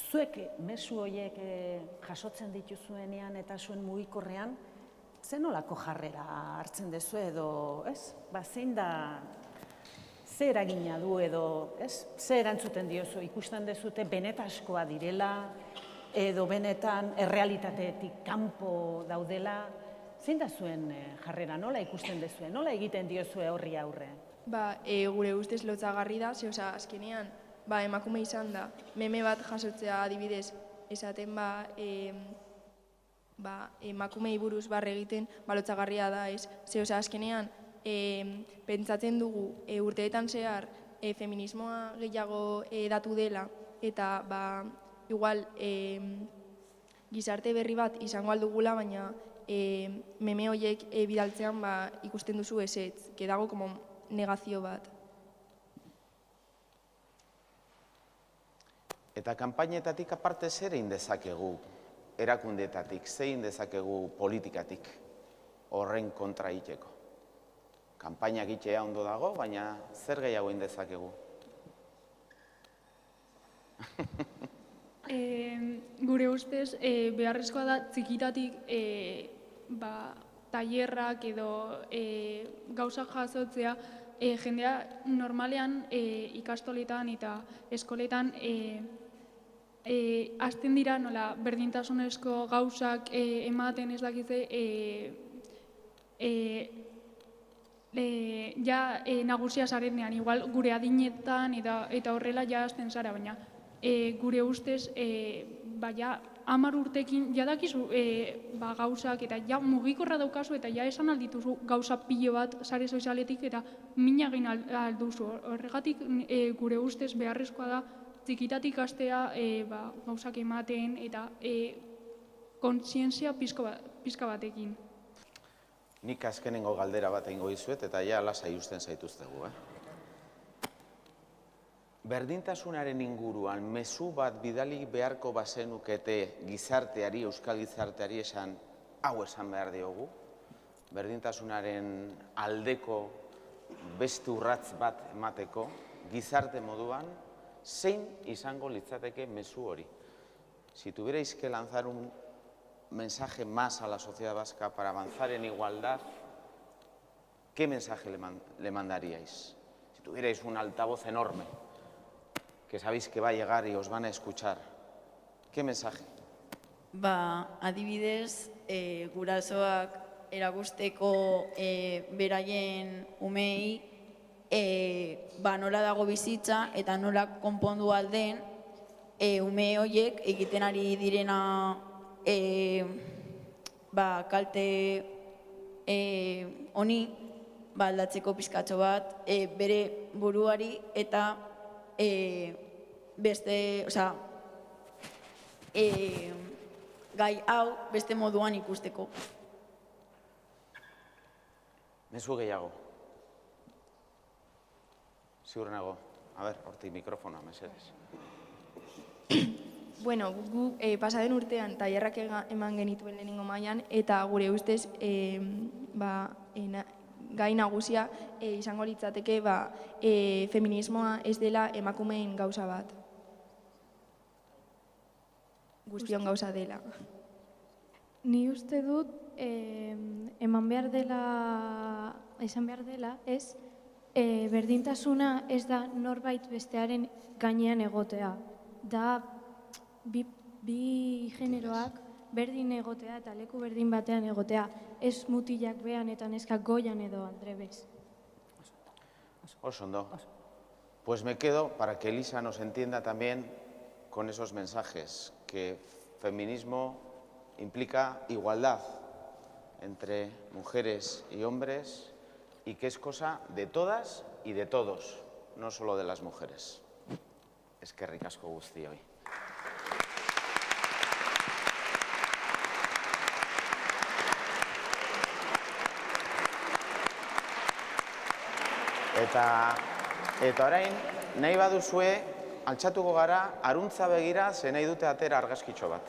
zuek mezu horiek jasotzen dituzuenean eta zuen mugikorrean, zer nolako jarrera hartzen duzu edo, ez? Zein da, zer eragina du edo, ez? Zer erantzuten diozu, ikusten dezute benetazkoa direla, edo benetan errealitateetik kanpo daudela, zein da zuen jarrera, nola ikusten dezue, nola egiten diozue horri aurre? Gure ustez lotzagarri da, azkenean, emakume izan da, meme bat jasotzea adibidez, esaten emakumei buruz barre egiten, lotzagarria da ez, azkenean, pentsatzen dugu urteetan zehar feminismoa gehiago datu dela, eta igual gizarte berri bat izango aldugula, baina meme horiek bidaltzean ikusten duzu ezetz, dago como negazio bat. Eta kanpainetatik aparte zer egin dezakegu erakundeetatik, zein dezakegu politikatik horren kontra egiteko. Kanpaina egitea ondo dago, baina zer gehiago egin dezakegu? Gure ustez, beharrezkoa da txikitatik tailerrak edo gauzak jasotzea, jendea normalean ikastoletan eta eskoletan hasten dira nola berdintasunezko gauzak ematen ez dakitze nagusia zarenean, igual gure adinetan eta horrela ja hasten zara, baina gure ustez 10 urtekin jadakizu gauzak eta ja mugikorra daukazu eta ja esan aldituzu gauza pilo bat sare sozialetik eta mina egin alduzu. Horregatik gure ustez beharrezkoa da txikitatik hastea gauzak ematen eta kontzientzia pizka batekin. Nik azkenengo galdera bat egingo dizuet eta ja lasai uzten zaituztegu. Berdintasunaren inguruan mezu bat bidali beharko bazenukete gizarteari, euskal gizarteari esan, hau esan behar diogu, berdintasunaren aldeko beste urratz bat emateko, gizarte moduan, zein izango litzateke mezu hori. Si tuvierais que lanzar un mensaje más a la sociedad vasca para avanzar en igualdad, ¿qué mensaje le mandaríais? Si tuvierais un altavoz enorme, que sabéis que va a llegar y os van a escuchar, ¿qué mensaje? Adibidez, gurasoak erakusteko beraien umei nola dago bizitza eta nola konpondu alden ume horiek egiten ari direna kalte honi aldatzeko pizkatxo bat bere buruari eta gai hau beste moduan ikusteko. Mezu gehiago. Ziur nago. A ber, hortik mikrofonoa, mesedez. Bueno, gu pasaden urtean tailerrak eman genituen lehenengo mailan eta gure ustez gai nagusia izango litzateke feminismoa ez dela emakumeen gauza bat. Guztion gauza dela. Ni uste dut esan behar dela ez berdintasuna ez da norbait bestearen gainean egotea. Da bi generoak berdin egotea eta leku berdin batean egotea, ez mutilak behan eta neskak goian edo aldrebez. Oso ondo. Pues me quedo para que Elisa nos entienda también con esos mensajes, que feminismo implica igualdad entre mujeres y hombres y que es cosa de todas y de todos, no solo de las mujeres. Eskerrik asko guztioi. Eta orain, nahi baduzue, altxatuko gara, aruntza begira, ze nahi dute atera argazkitxo bat.